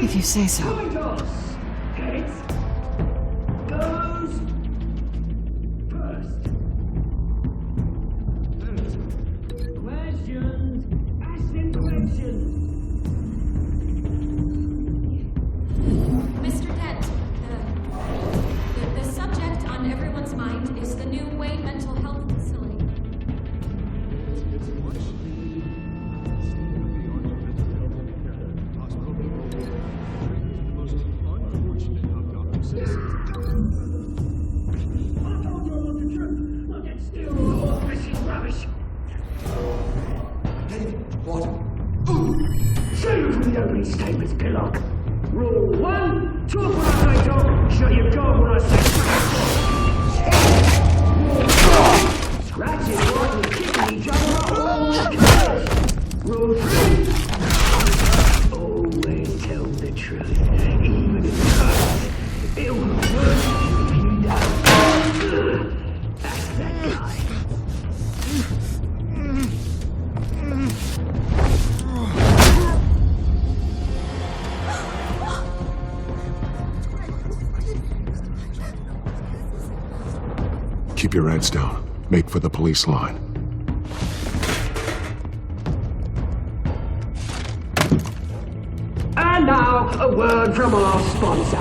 If you say so.
Mr. Dent, the subject on everyone's mind is the new Wayne Mental Health Facility.
Opening statements, Pillock. Rule 1, talk when I say talk, shut your guard when I say scratch. Scratching, biting, kicking each other up all the time. Rule 3, always tell the truth, even if it hurts. It will work if you don't. That's that guy.
Keep your heads down. Make for the police line.
And now, a word from our sponsor.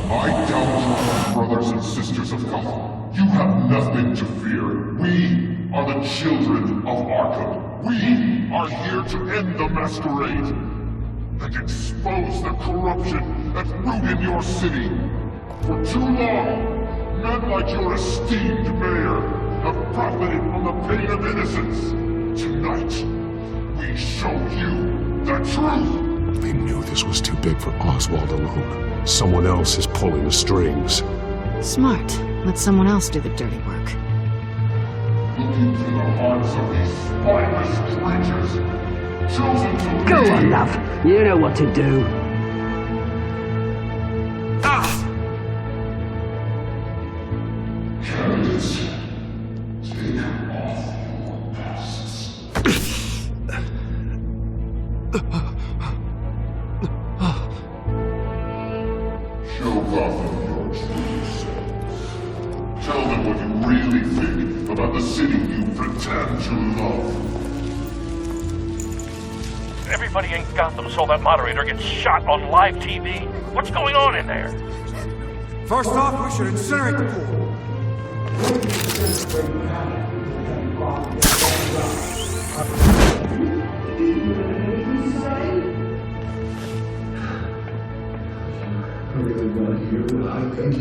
My downtrodden brothers and sisters of Gotham, you have nothing to fear. We are the children of Arkham. We are here to end the masquerade and expose the corruption that root in your city. For too long, men like your esteemed mayor have profited from the pain of innocence. Tonight, we show you the truth.
They knew this was too big for Oswald alone. Someone else is pulling the strings.
Smart. Let someone else do the dirty work.
Look into the hearts of these spineless creatures, chosen to
Go
lead.
on, love. You know what to do.
Candidates, take off your masks. Show Gotham your true selves. Tell them what you really think about the city you pretend to love.
Everybody in Gotham saw that moderator get shot on live TV. What's going on in there?
First off, we should incinerate the pool.
I really want to hear what I think.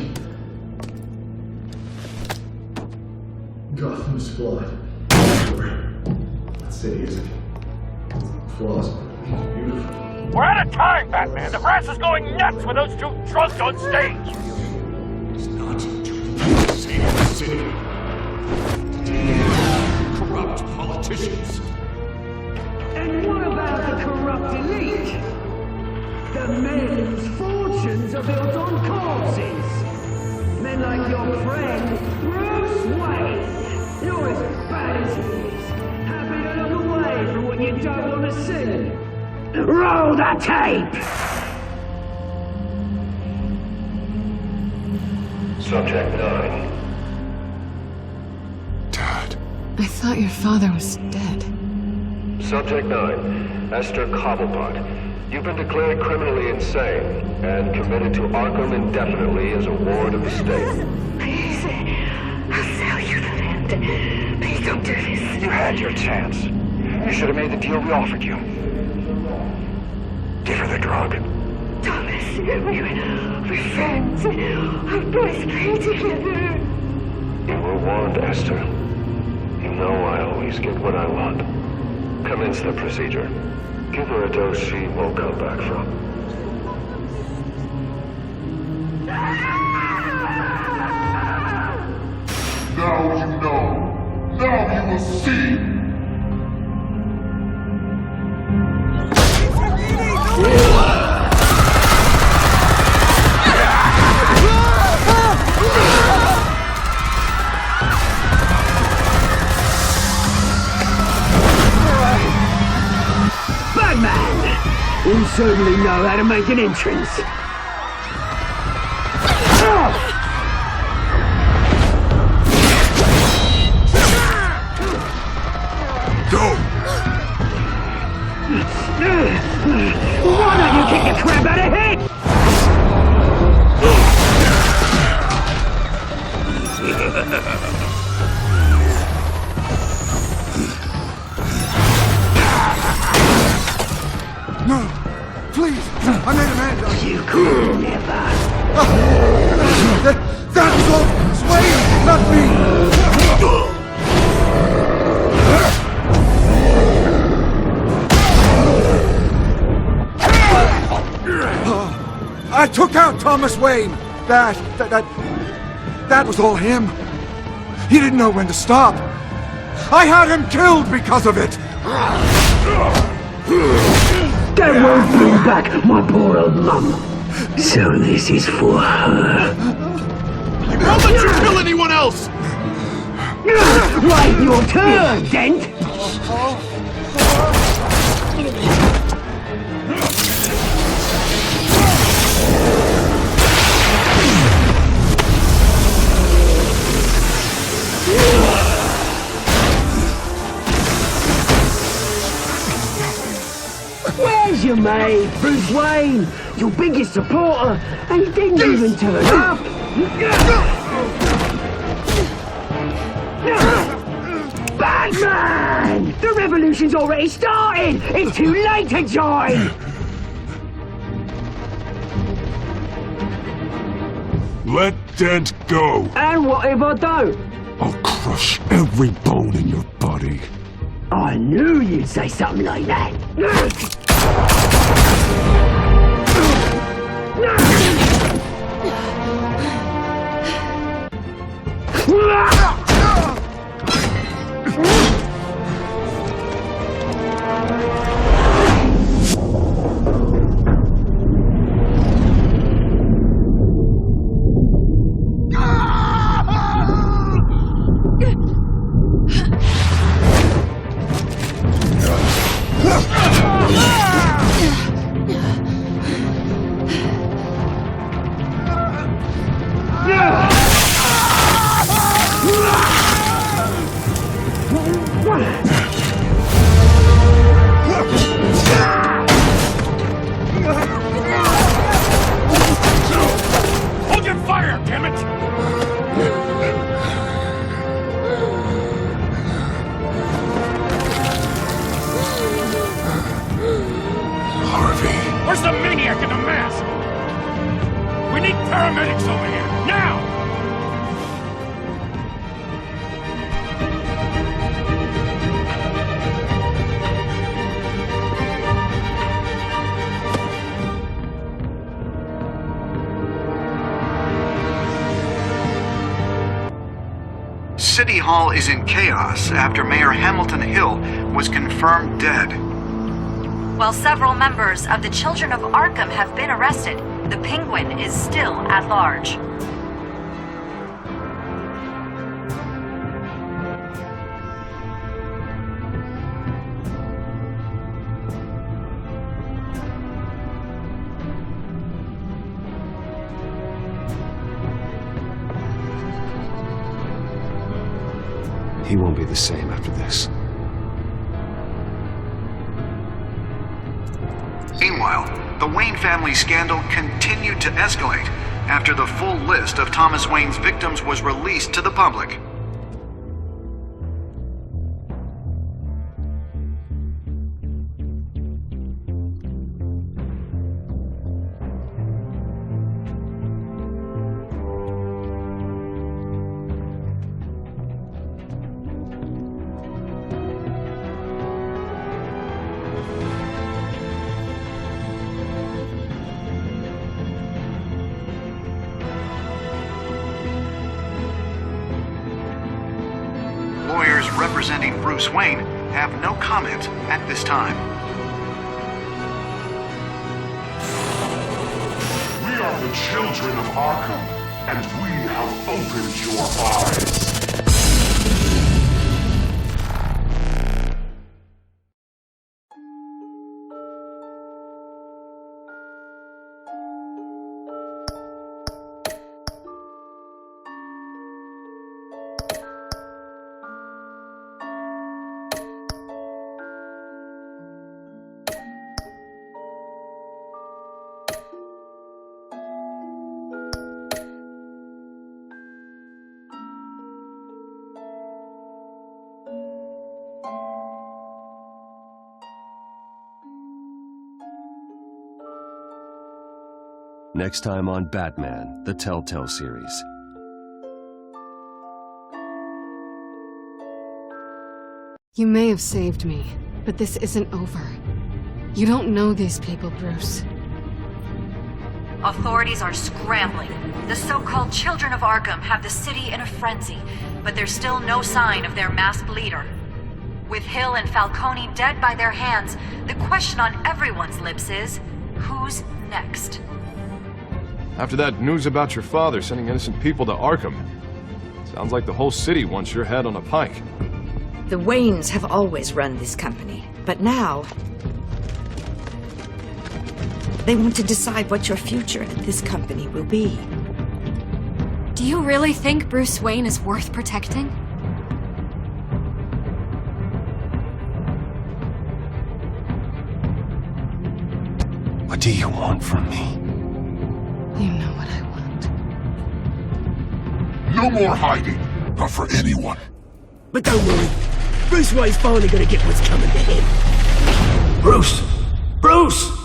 Gotham's flawed. That city isn't. Flaws, but it's beautiful.
We're out of time, Batman. The press is going nuts with those two drunks on stage.
It's not to save the city. Corrupt politicians.
And what about the corrupt elite? The men whose fortunes are built on corpses. Men like your friend, Bruce Wayne. You're as bad as he is. Happy to look away from what you don't want to see. Roll the tape!
Subject 9.
I thought your father was dead.
Subject 9, Esther Cobblepot.
You've been declared criminally insane and committed to Arkham indefinitely as a ward of the state.
Please, I'll sell you the land. Please don't do this.
You had your chance. You should have made the deal we offered you. Give her the drug.
Thomas, we're friends. Our boys play together.
You were warned, Esther. You know I always get what I want. Commence the procedure. Give her a dose she won't come back from.
Now you know. Now you will see.
Batman! You certainly know how to make an entrance. Why don't you kick the crap out of him?
No, please, I made Amanda.
You could never.
That was all Swain, not me. I took out Thomas Wayne. That was all him. He didn't know when to stop. I had him killed because of it.
That won't bring back my poor old mum. So this is for her.
How about you kill anyone else?
Right, your turn, Dent. Where's your mate, Bruce Wayne? Your biggest supporter, and he didn't even turn up. Batman! The revolution's already started! It's too late to join!
Let Dent go.
And what if I don't?
I'll crush every bone in your body.
I knew you'd say something like that.
Hold your fire, damn it!
Harvey.
Where's the maniac in the mask? We need paramedics over here, now!
City Hall is in chaos after Mayor Hamilton Hill was confirmed dead.
While several members of the Children of Arkham have been arrested, the Penguin is still at large.
He won't be the same after this.
Meanwhile, Meanwhile, the Wayne family scandal continued to escalate after the full list of Thomas Wayne's victims was released to the public. Lawyers representing Bruce Wayne have no comment at this time.
We are the children of Arkham, and we have opened your eyes.
Next time on Batman, the Telltale series.
You may have saved me, but this isn't over. You don't know these people, Bruce.
Authorities are scrambling. The so-called Children of Arkham have the city in a frenzy, but there's still no sign of their masked leader. With Hill and Falcone dead by their hands, the question on everyone's lips is, who's next?
After that news about your father sending innocent people to Arkham, sounds like the whole city wants your head on a pike.
The Waynes have always run this company, but now they want to decide what your future at this company will be.
Do you really think Bruce Wayne is worth protecting?
What do you want from me?
You know what I want.
No more hiding, not for anyone.
But don't worry, Bruce Wayne's finally gonna get what's coming to him.
Bruce! Bruce!